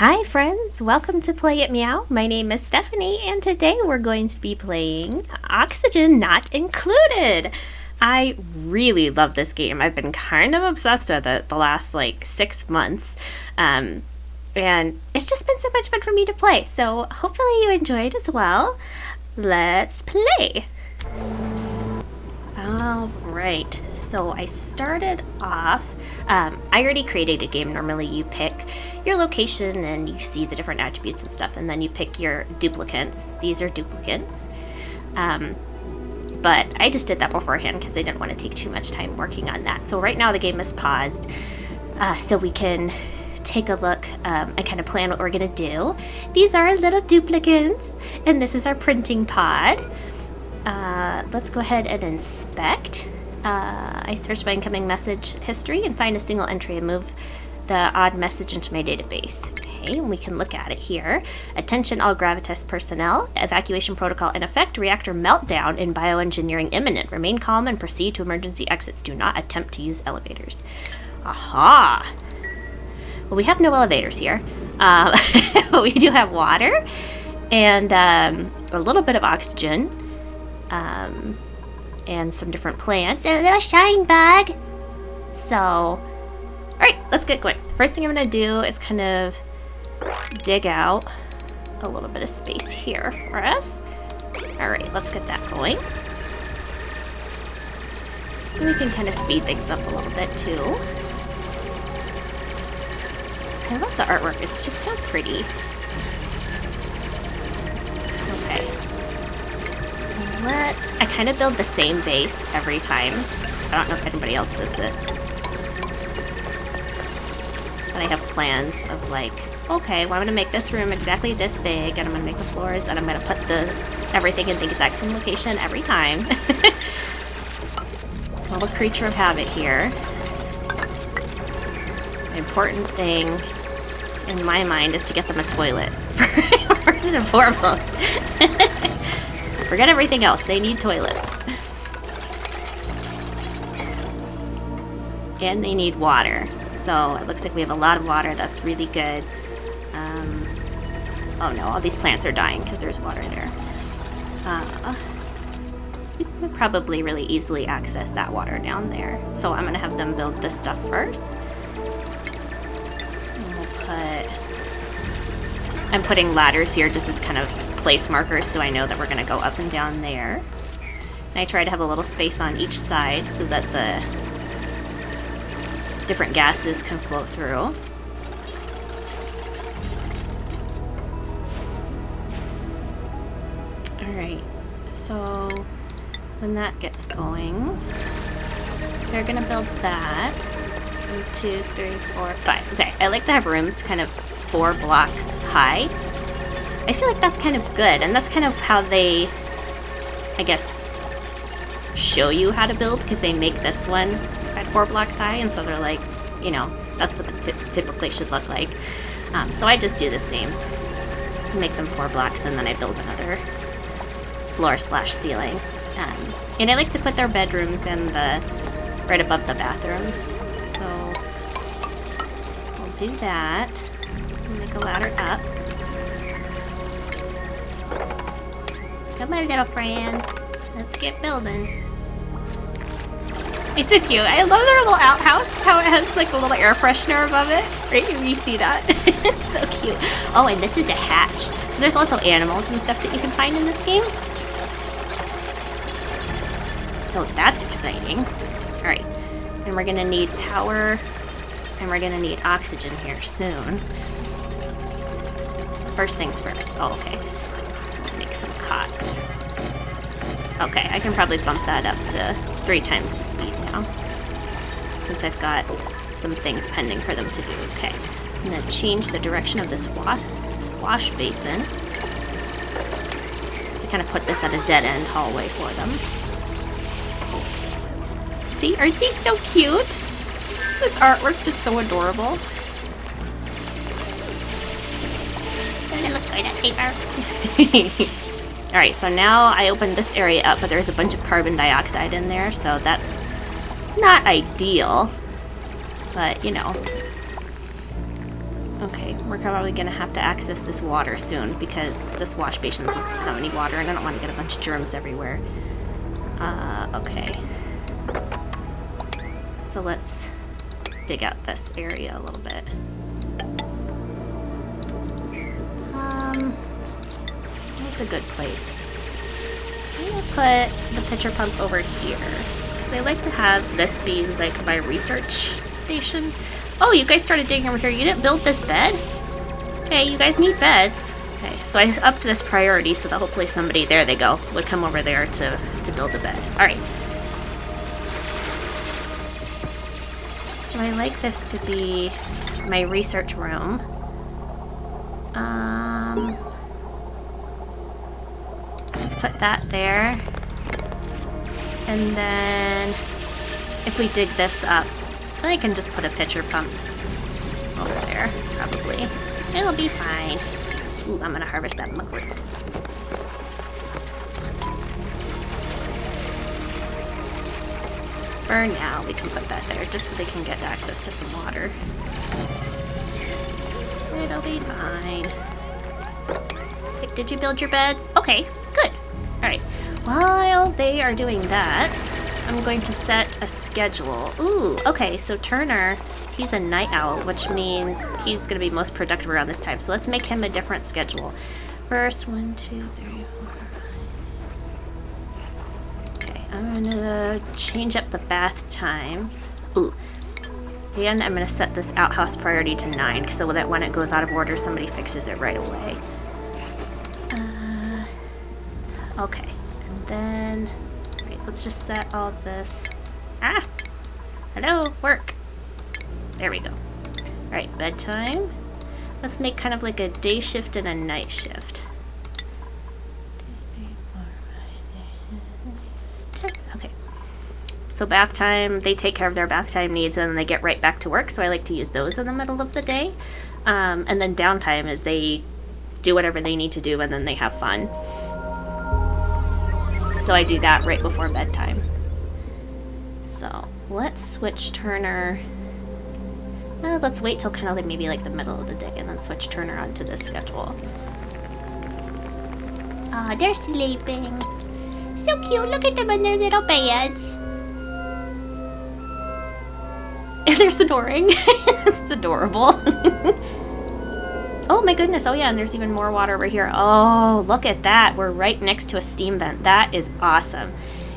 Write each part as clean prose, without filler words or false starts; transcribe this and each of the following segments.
Hi friends, welcome to Play It Meow. My name is Stephanie and today we're going to be playing Oxygen Not Included. I really love this game. I've been kind of obsessed with it the last 6 months. And it's just been so much fun for me to play. So hopefully you enjoyed as well. Let's play. Alright, so I started off, I already created a game. Normally you pick your location and you see the different attributes and stuff, and then you pick your duplicants. These are duplicants. But I just did that beforehand because I didn't want to take too much time working on that. So right now the game is paused, so we can take a look and kind of plan what we're going to do. These are our little duplicants, and this is our printing pod. Let's go ahead and inspect. I search by incoming message history and find a single entry and move the odd message into my database. Okay, and we can look at it here. Attention all Gravitas personnel. Evacuation protocol in effect. Reactor meltdown in bioengineering imminent. Remain calm and proceed to emergency exits. Do not attempt to use elevators. Aha! Well, we have no elevators here. But we do have water and a little bit of oxygen. And some different plants and a little shine bug. So, alright, let's get going. First thing I'm going to do is kind of dig out a little bit of space here for us. Alright, let's get that going. And we can kind of speed things up a little bit too. I love the artwork, it's just so pretty. Okay. I kind of build the same base every time. I don't know if anybody else does this. But I have plans of okay, well I'm going to make this room exactly this big, and I'm going to make the floors, and I'm going to put everything in the exact same location every time. Little creature of habit here. The important thing in my mind is to get them a toilet. First and foremost. Forget everything else. They need toilets. And they need water. So it looks like we have a lot of water. That's really good. Oh no, all these plants are dying because there's water there. We could probably really easily access that water down there. So I'm going to have them build this stuff first. And I'm putting ladders here just as kind of place markers so I know that we're going to go up and down there. And I try to have a little space on each side so that the different gases can flow through. Alright, so when that gets going, they're going to build that. 1, 2, 3, 4, 5. Okay, I like to have rooms kind of 4 blocks high. I feel like that's kind of good, and that's kind of how they, I guess, show you how to build, because they make this one at 4 blocks high, and so they're like, that's what it typically should look like. So I just do the same. Make them 4 blocks, and then I build another floor/ceiling. And I like to put their bedrooms in right above the bathrooms. So we'll do that. Make a ladder up. Come on, little friends. Let's get building. It's so cute. I love their little outhouse. How it has a little air freshener above it. Right? You see that? It's so cute. Oh, and this is a hatch. So there's also animals and stuff that you can find in this game. So that's exciting. Alright. And we're going to need power. And we're going to need oxygen here soon. First things first. Oh, okay. Make some cots. Okay, I can probably bump that up to 3 times the speed now, since I've got some things pending for them to do. Okay, I'm going to change the direction of this wash basin to kind of put this at a dead-end hallway for them. See, aren't these so cute? This artwork is so adorable. Little toilet paper. Alright, so now I opened this area up, but there's a bunch of carbon dioxide in there, so that's not ideal. But, Okay, we're probably gonna have to access this water soon because this wash basin doesn't have any water and I don't want to get a bunch of germs everywhere. Okay. So let's dig out this area a little bit. Here's a good place. I'm gonna put the pitcher pump over here because I like to have this be like my research station. Oh, you guys started digging over here. You didn't build this bed? Okay, you guys need beds. Okay, so I upped this priority so that hopefully somebody, there they go, would come over there to build a bed. Alright. So I like this to be my research room. Let's put that there. And then if we dig this up, I can just put a pitcher pump over there, probably. It'll be fine. Ooh, I'm gonna harvest that mugwort. For now, we can put that there, just so they can get access to some water. It'll be fine. Hey, did you build your beds? Okay, good. Alright, while they are doing that, I'm going to set a schedule. Ooh, okay, so Turner, he's a night owl, which means he's going to be most productive around this time. So let's make him a different schedule. First, 1, 2, 3, 4. Okay, I'm going to change up the bath times. Ooh. And I'm going to set this outhouse priority to 9 so that when it goes out of order, somebody fixes it right away. Okay, and then... let's just set all this. Ah! Hello, work. There we go. Alright, bedtime. Let's make kind of like a day shift and a night shift. 2, 3, 4, 5, 10. Okay. So bath time, they take care of their bath time needs and then they get right back to work. So I like to use those in the middle of the day. And then downtime is they do whatever they need to do and then they have fun. So I do that right before bedtime. So let's switch Turner. Let's wait till kind of like maybe like the middle of the day and then switch Turner onto this schedule. Aw, they're sleeping. So cute. Look at them in their little beds. And they're snoring. It's adorable. Oh my goodness, oh yeah, and there's even more water over here. Oh, look at that. We're right next to a steam vent. That is awesome.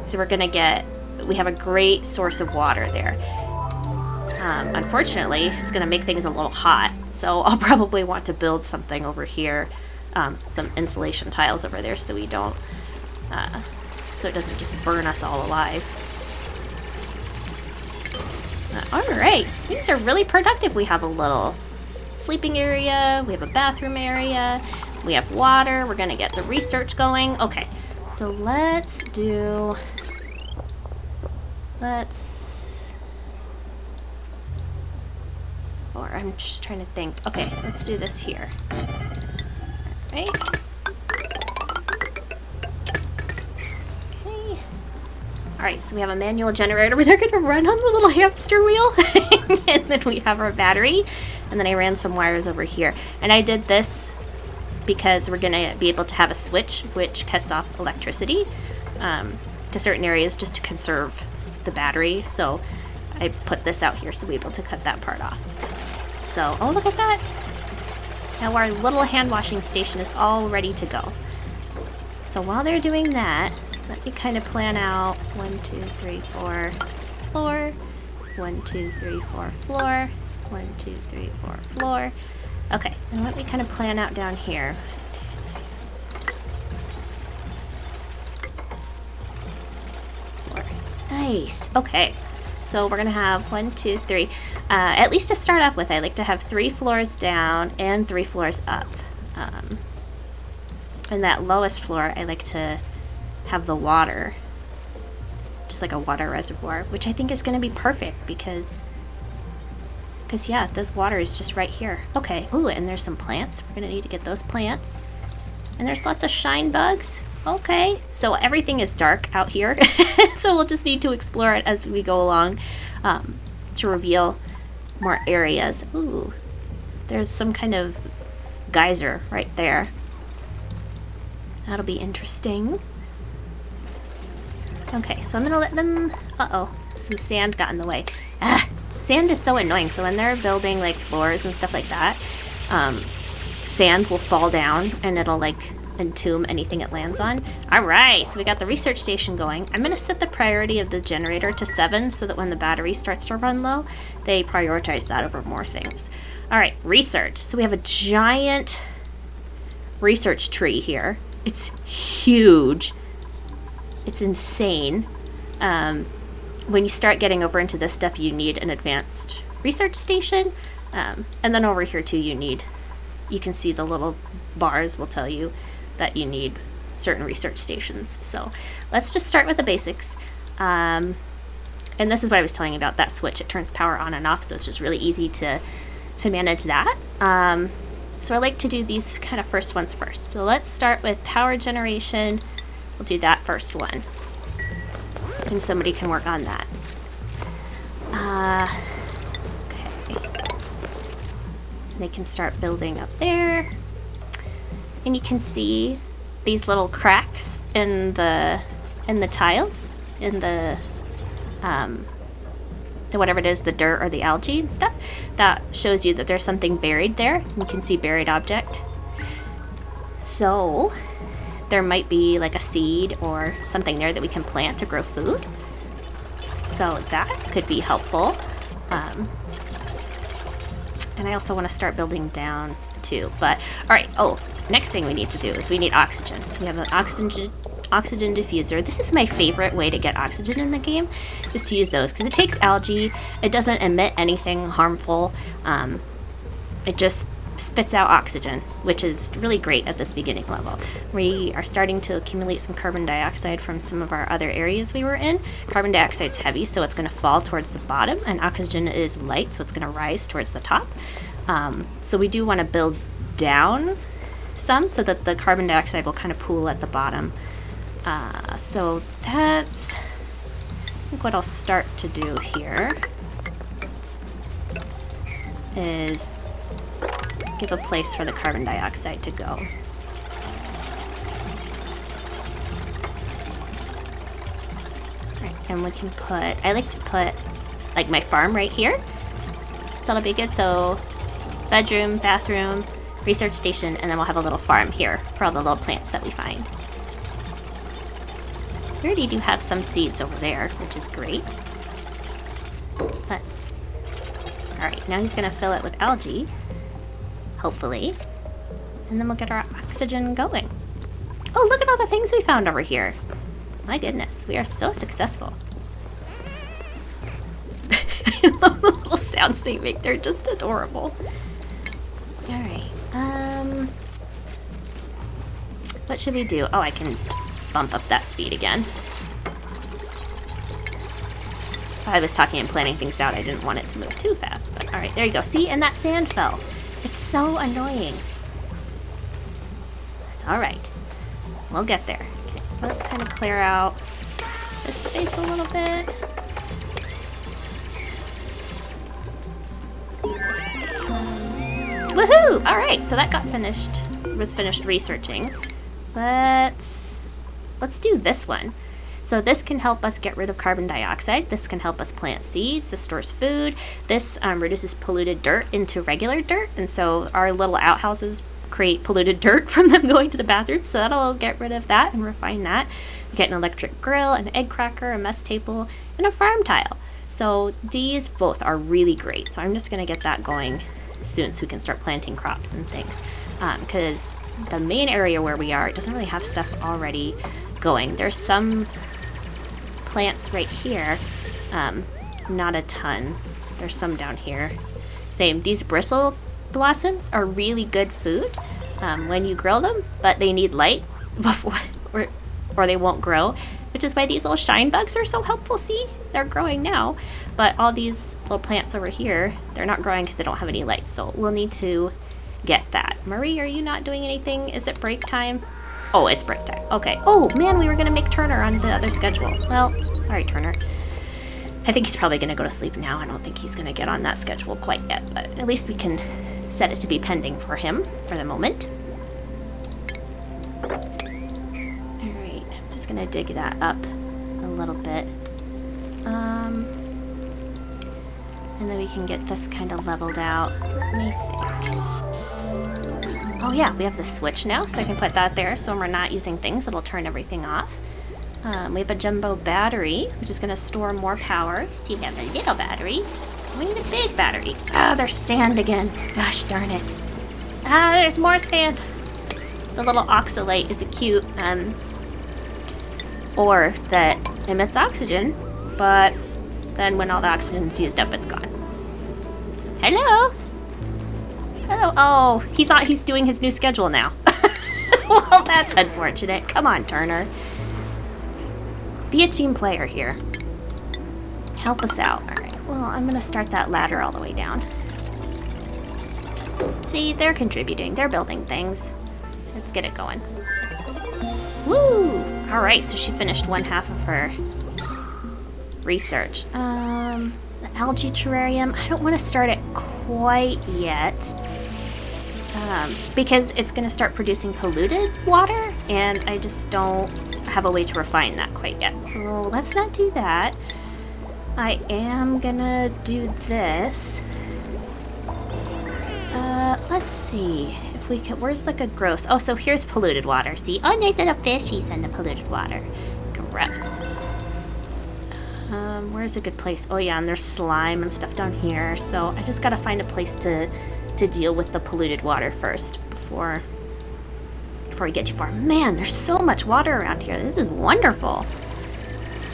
So we have a great source of water there. Unfortunately, it's gonna make things a little hot. So I'll probably want to build something over here. Some insulation tiles over there so we don't, so it doesn't just burn us all alive. All right, things are really productive. We have a little sleeping area, we have a bathroom area, we have water, we're gonna get the research going. Okay, so or I'm just trying to think. Okay, let's do this here. All right. Okay. All right, so we have a manual generator where they're gonna run on the little hamster wheel. And then we have our battery. And then I ran some wires over here. And I did this because we're going to be able to have a switch which cuts off electricity to certain areas just to conserve the battery. So I put this out here so we're able to cut that part off. So, oh, look at that. Now our little hand washing station is all ready to go. So while they're doing that, let me kind of plan out 1, 2, 3, 4, floor. 1, 2, 3, 4, floor. 1, 2, 3, 4, floor. Okay, and let me kind of plan out down here. Floor. Nice. Okay, so we're gonna have 1, 2, 3. At least to start off with, I like to have 3 floors down and 3 floors up. And that lowest floor, I like to have the water, just like a water reservoir, which I think is gonna be perfect because yeah, this water is just right here. Okay, ooh, and there's some plants. We're gonna need to get those plants. And there's lots of shine bugs. Okay, so everything is dark out here. So we'll just need to explore it as we go along to reveal more areas. Ooh, There's some kind of geyser right there. That'll be interesting. Okay, so I'm gonna let them... Uh-oh, some sand got in the way. Ah, sand is so annoying. So when they're building like floors and stuff like that, sand will fall down and it'll like entomb anything it lands on. Alright, so we got the research station going. I'm gonna set the priority of the generator to 7 so that when the battery starts to run low, they prioritize that over more things. Alright, research. So we have a giant research tree here. It's huge. It's insane. When you start getting over into this stuff, you need an advanced research station. And then over here too, you can see the little bars will tell you that you need certain research stations. So let's just start with the basics. And this is what I was telling you about, that switch. It turns power on and off, so it's just really easy to manage that. So I like to do these kind of first ones first. So let's start with power generation. We'll do that first one. And somebody can work on that. Okay. They can start building up there. And you can see these little cracks in the tiles, in the whatever it is, the dirt or the algae and stuff. That shows you that there's something buried there. You can see buried object. So there might be like a seed or something there that we can plant to grow food. So that could be helpful. And I also want to start building down too. But all right. Oh, next thing we need to do is we need oxygen. So we have an oxygen diffuser. This is my favorite way to get oxygen in the game, is to use those because it takes algae. It doesn't emit anything harmful. It just spits out oxygen, which is really great at this beginning level. We are starting to accumulate some carbon dioxide from some of our other areas we were in. Carbon dioxide's heavy, so it's going to fall towards the bottom, and oxygen is light, so it's going to rise towards the top. So we do want to build down some so that the carbon dioxide will kind of pool at the bottom. So that's, I think, what I'll start to do here is give a place for the carbon dioxide to go. Right, and we can put, I like to put like my farm right here. So that'll be good. So bedroom, bathroom, research station, and then we'll have a little farm here for all the little plants that we find. We already do have some seeds over there, which is great. But, alright, now he's going to fill it with algae, hopefully. And then we'll get our oxygen going. Oh, look at all the things we found over here. My goodness, we are so successful. I love the little sounds they make. They're just adorable. Alright, what should we do? Oh, I can bump up that speed again. I was talking and planning things out. I didn't want it to move too fast, but alright, there you go. See, and that sand fell. It's so annoying. It's alright. We'll get there. Okay, let's kind of clear out this space a little bit. Woohoo! Alright, so that got finished. Was finished researching. Let's do this one. So this can help us get rid of carbon dioxide. This can help us plant seeds. This stores food. This reduces polluted dirt into regular dirt. And so our little outhouses create polluted dirt from them going to the bathroom. So that'll get rid of that and refine that. We get an electric grill, an egg cracker, a mess table, and a farm tile. So these both are really great. So I'm just going to get that going soon so we can start planting crops and things. Because the main area where we are, it doesn't really have stuff already going. There's some plants right here, not a ton. There's some down here. Same, these bristle blossoms are really good food when you grill them, but they need light before, or they won't grow, which is why these little shine bugs are so helpful. See, they're growing now, but all these little plants over here, they're not growing because they don't have any light, so we'll need to get that. Marie, are you not doing anything? Is it break time? Oh, it's break time. Okay. Oh, man, we were going to make Turner on the other schedule. Well, sorry, Turner. I think he's probably going to go to sleep now. I don't think he's going to get on that schedule quite yet, but at least we can set it to be pending for him for the moment. Alright, I'm just gonna dig that up a little bit. And then we can get this kind of leveled out. Let me think. Oh yeah, we have the switch now, so I can put that there, so when we're not using things, it'll turn everything off. We have a jumbo battery, which is going to store more power. So you have a little battery. We need a big battery. Ah, there's sand again. Gosh darn it. Ah, there's more sand. The little oxalate is a cute ore that emits oxygen, but then when all the oxygen's used up, it's gone. Hello? Hello. Oh, he's doing his new schedule now. Well, that's unfortunate. Come on, Turner. Be a team player here. Help us out. Alright, well, I'm going to start that ladder all the way down. See, they're contributing. They're building things. Let's get it going. Woo! Alright, so she finished one half of her research. The algae terrarium, I don't want to start it quite yet. Because it's going to start producing polluted water, and I just don't have a way to refine that quite yet. So let's not do that. I am gonna do this. Let's see if we can. Where's like a gross? Oh, so here's polluted water. See? Oh, nice little fishies in the polluted water. Gross. Where's a good place? Oh yeah, and there's slime and stuff down here. So I just gotta find a place to deal with the polluted water first before we get too far. Man, there's so much water around here. This is wonderful.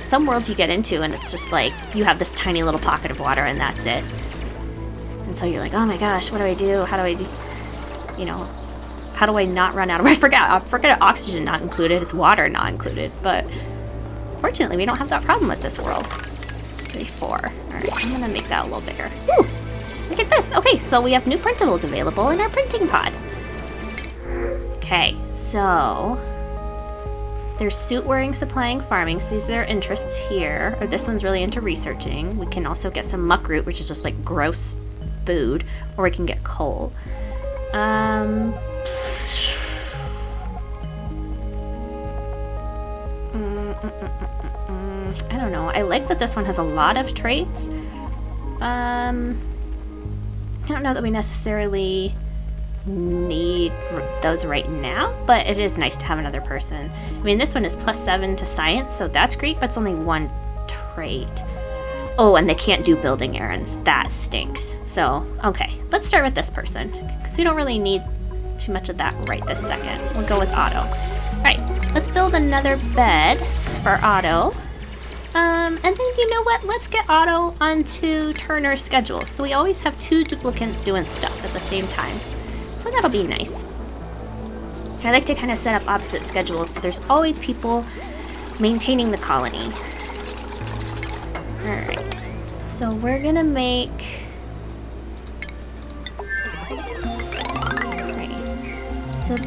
Some worlds you get into and it's just like you have this tiny little pocket of water and that's it. And so you're like, oh my gosh, what do I do? How do I do? You know, how do I not run out of? I forget oxygen not included. It's water not included. But fortunately, we don't have that problem with this world. 3, 4. All right, I'm gonna make that a little bigger. Woo! Look at this. Okay, so we have new printables available in our printing pod. Okay, so there's suit wearing, supplying, farming. So these are their interests here. Or this one's really into researching. We can also get some muck root, which is just like gross food, or we can get coal. I don't know. I like that this one has a lot of traits. I don't know that we necessarily need those right now, but it is nice to have another person. I mean, this one is +7 to science, so that's great, but it's only 1 trait. Oh, and they can't do building errands. That stinks. So, okay, let's start with this person, because we don't really need too much of that right this second. We'll go with Otto. All right, let's build another bed for Otto. And then, you know what? Let's get Otto onto Turner's schedule. So we always have 2 duplicants doing stuff at the same time. So that'll be nice. I like to kind of set up opposite schedules so there's always people maintaining the colony. Alright. So we're gonna make... Right. So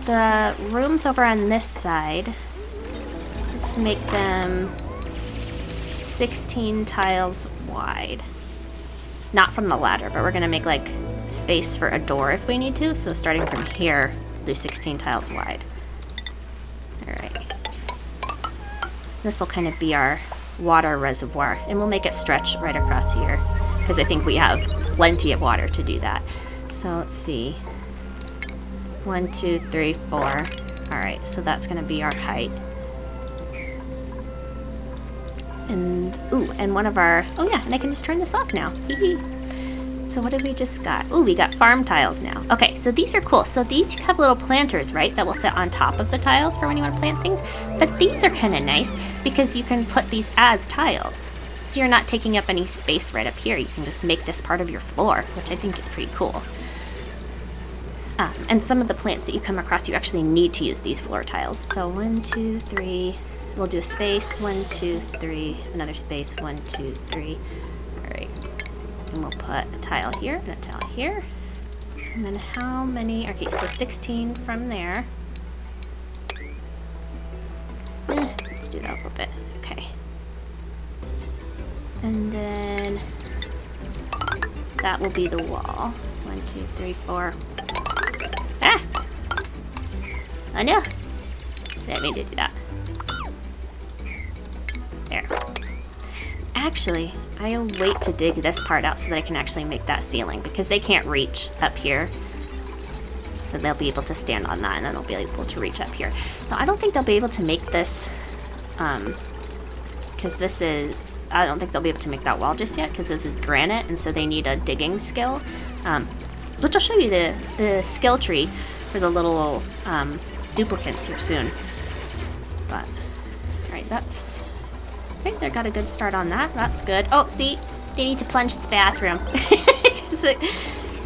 the rooms over on this side... Let's make them 16 tiles wide. Not from the ladder, but we're gonna make like space for a door if we need to. So starting from here, do 16 tiles wide. Alright. This will kind of be our water reservoir, and we'll make it stretch right across here because I think we have plenty of water to do that. So let's see. 1, 2, 3, 4. Alright, so that's gonna be our height. And, ooh, and one of our, oh yeah, and I can just turn this off now. So what did we just got? Ooh, we got farm tiles now. Okay, so these are cool. So these you have little planters, right, that will sit on top of the tiles for when you want to plant things. But these are kind of nice because you can put these as tiles. So you're not taking up any space right up here. You can just make this part of your floor, which I think is pretty cool. And some of the plants that you come across, you actually need to use these floor tiles. So 1, 2, 3... We'll do a space, 1, 2, 3, another space, 1, 2, 3. Alright. And we'll put a tile here and a tile here. And then how many? Okay, so 16 from there. Let's do that a little bit. Okay. And then that will be the wall. 1, 2, 3, 4. Ah! Oh no! Didn't mean to do that. There. Actually, I'll wait to dig this part out so that I can actually make that ceiling, because they can't reach up here. So they'll be able to stand on that, and then they'll be able to reach up here. So I don't think they'll be able to make this, because this is, I don't think they'll be able to make that wall just yet, because this is granite, and so they need a digging skill. Which I'll show you the skill tree for the little duplicates here soon. But, alright, that's, I think they got a good start on that. That's good. Oh, see, they need to plunge its bathroom.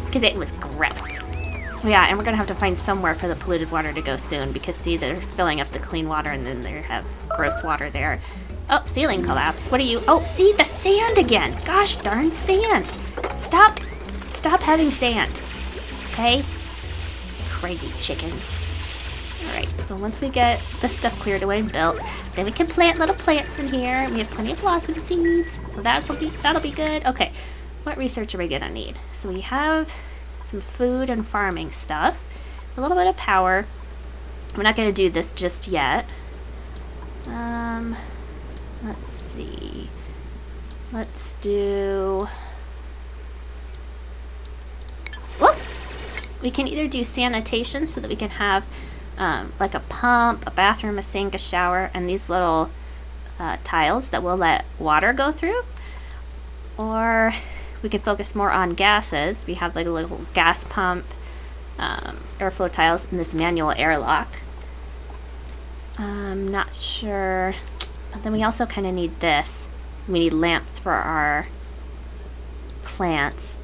Because it was gross. Yeah, and we're going to have to find somewhere for the polluted water to go soon, because see, they're filling up the clean water and then they have gross water there. Oh, ceiling collapse. What are you? Oh, see, the sand again. Gosh darn sand. Stop having sand. Okay? Crazy chickens. Alright, so once we get this stuff cleared away and built, then we can plant little plants in here. And we have plenty of blossom seeds, so that'll be good. Okay, what research are we gonna need? So we have some food and farming stuff, a little bit of power. We're not gonna do this just yet. Let's see. Let's do. Whoops! We can either do sanitation so that we can have like a pump, a bathroom, a sink, a shower, and these little tiles that will let water go through. Or we can focus more on gases. We have like a little gas pump, airflow tiles, and this manual airlock. I'm not sure. But then we also kind of need this. We need lamps for our plants.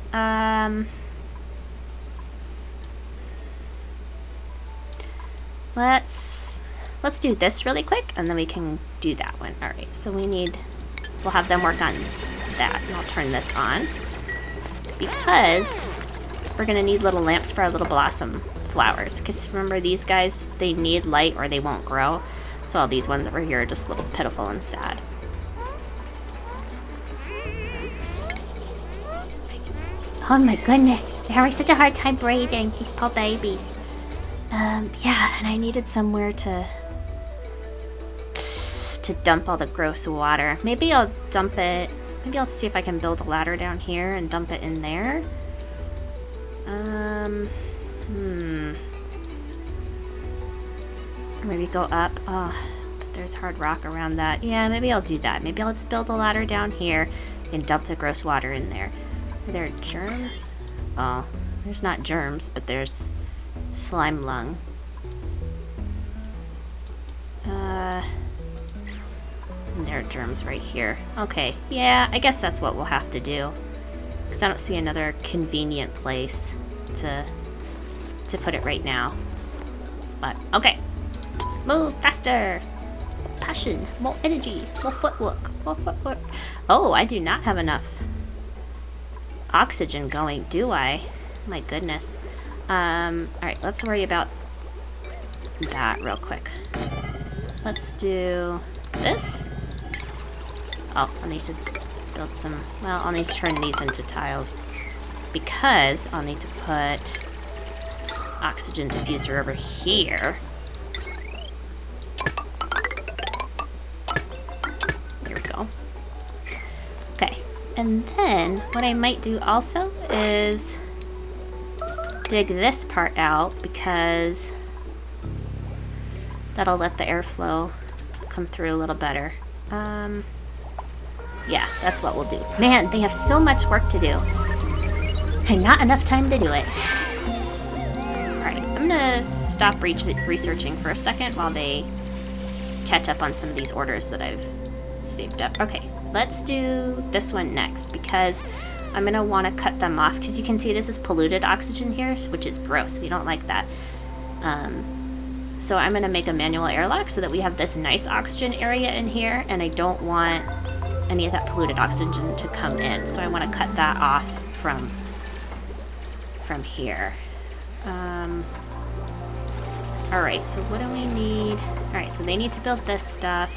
Let's do this really quick, and then we can do that one. All right, so we'll have them work on that, and I'll turn this on, because we're gonna need little lamps for our little blossom flowers, because remember, these guys, they need light or they won't grow. So all these ones over here are just a little pitiful and sad. Oh my goodness, they're having such a hard time breathing, these poor babies. Yeah, and I needed somewhere to dump all the gross water. Maybe I'll dump it. Maybe I'll see if I can build a ladder down here and dump it in there. Maybe go up. Oh, but there's hard rock around that. Yeah, maybe I'll do that. Maybe I'll just build a ladder down here and dump the gross water in there. Are there germs? Oh, there's not germs, but there's slime lung. And there are germs right here. Okay, yeah, I guess that's what we'll have to do. Because I don't see another convenient place to put it right now. But, okay. Move faster! Passion, more energy, more footwork, more footwork. Oh, I do not have enough oxygen going, do I? My goodness. Alright, let's worry about that real quick. Let's do this. Oh, I'll need to build some, well, I'll need to turn these into tiles, because I'll need to put oxygen diffuser over here. There we go. Okay, and then what I might do also is dig this part out, because that'll let the airflow come through a little better. Yeah, that's what we'll do. Man, they have so much work to do, and not enough time to do it. Alright, I'm gonna stop researching for a second while they catch up on some of these orders that I've saved up. Okay, let's do this one next, because I'm gonna want to cut them off, because you can see this is polluted oxygen here, which is gross. We don't like that. So I'm gonna make a manual airlock so that we have this nice oxygen area in here, and I don't want any of that polluted oxygen to come in. So I want to cut that off from here. Alright, so what do we need? Alright, so they need to build this stuff.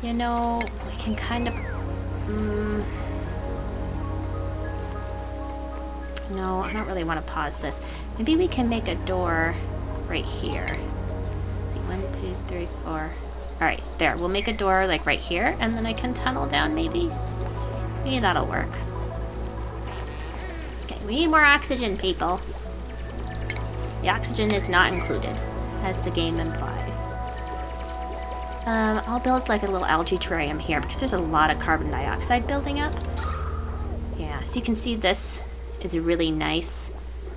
You know, we can kind of... No, I don't really want to pause this. Maybe we can make a door right here. Let's see, 1, 2, 3, 4. All right, there. We'll make a door like right here, and then I can tunnel down maybe. Maybe that'll work. Okay, we need more oxygen, people. The oxygen is not included, as the game implies. I'll build like a little algae terrarium here because there's a lot of carbon dioxide building up. Yeah, so you can see this is a really nice,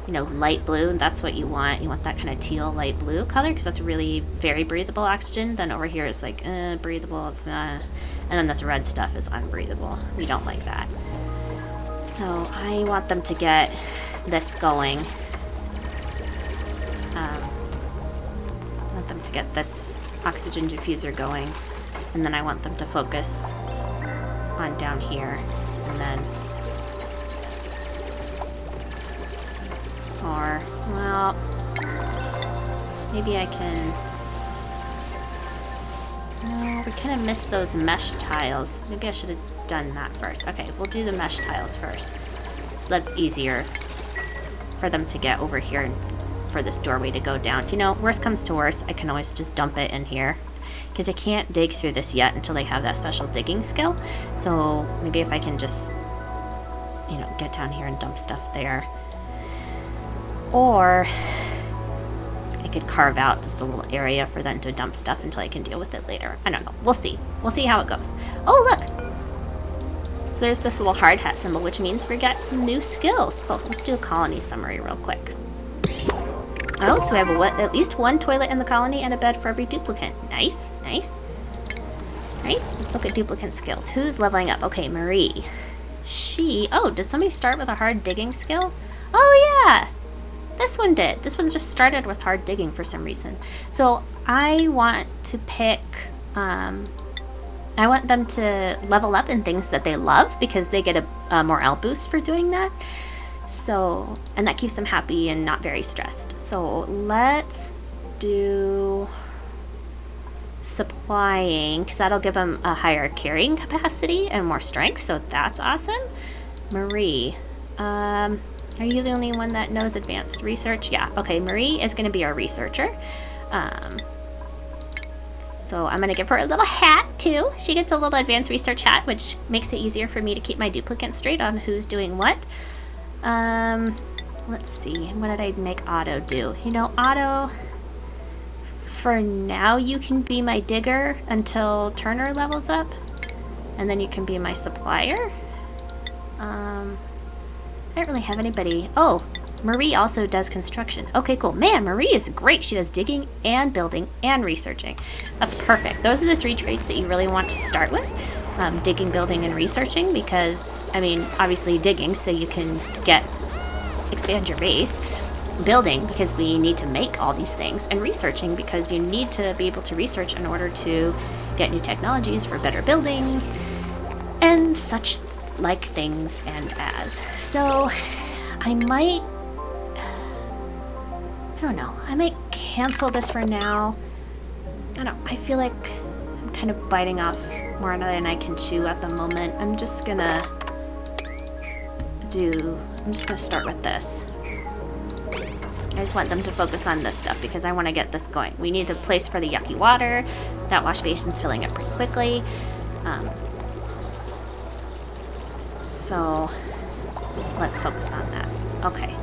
you know, light blue, and that's what you want. You want that kind of teal light blue color because that's really very breathable oxygen. Then over here is like, breathable, it's not. And then this red stuff is unbreathable. We don't like that. So I want them to get this going. I want them to get this oxygen diffuser going, and then I want them to focus on down here, and then, or, well, maybe I can, no, we kind of missed those mesh tiles. Maybe I should have done that first. Okay, we'll do the mesh tiles first, so that's easier for them to get over here and for this doorway to go down. You know, worst comes to worst, I can always just dump it in here because I can't dig through this yet until they have that special digging skill. So maybe if I can just, you know, get down here and dump stuff there. Or I could carve out just a little area for them to dump stuff until I can deal with it later. I don't know. We'll see. We'll see how it goes. Oh, look! So there's this little hard hat symbol, which means we got some new skills. Oh, let's do a colony summary real quick. Oh, so we have at least one toilet in the colony and a bed for every duplicant. Nice, nice. Right, let's look at duplicant skills. Who's leveling up? Okay, Marie. Oh, did somebody start with a hard digging skill? Oh, yeah. This one did. This one just started with hard digging for some reason. So I want to pick, I want them to level up in things that they love because they get a morale boost for doing that. So, and that keeps them happy and not very stressed. So let's do supplying, because that'll give them a higher carrying capacity and more strength, so that's awesome. Marie, are you the only one that knows advanced research? Yeah, okay, Marie is going to be our researcher. So I'm going to give her a little hat too. She gets a little advanced research hat, which makes it easier for me to keep my duplicates straight on who's doing what. Let's see, what did I make Otto do? You know, Otto, for now you can be my digger until Turner levels up, and then you can be my supplier. I don't really have anybody. Oh, Marie also does construction. Okay, cool. Man, Marie is great. She does digging and building and researching. That's perfect. Those are the 3 traits that you really want to start with. Digging, building, and researching, because, I mean, obviously digging so you can expand your base, building because we need to make all these things, and researching because you need to be able to research in order to get new technologies for better buildings and such like things and as. So I might cancel this for now. I feel like I'm kind of biting off more than I can chew at the moment. I'm just gonna start with this. I just want them to focus on this stuff because I want to get this going. We need a place for the yucky water. That wash basin's filling up pretty quickly. So let's focus on that. Okay.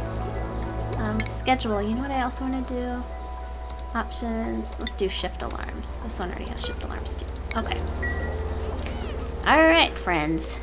Schedule. You know what I also want to do? Options. Let's do shift alarms. This one already has shift alarms too. Okay. Alright, friends.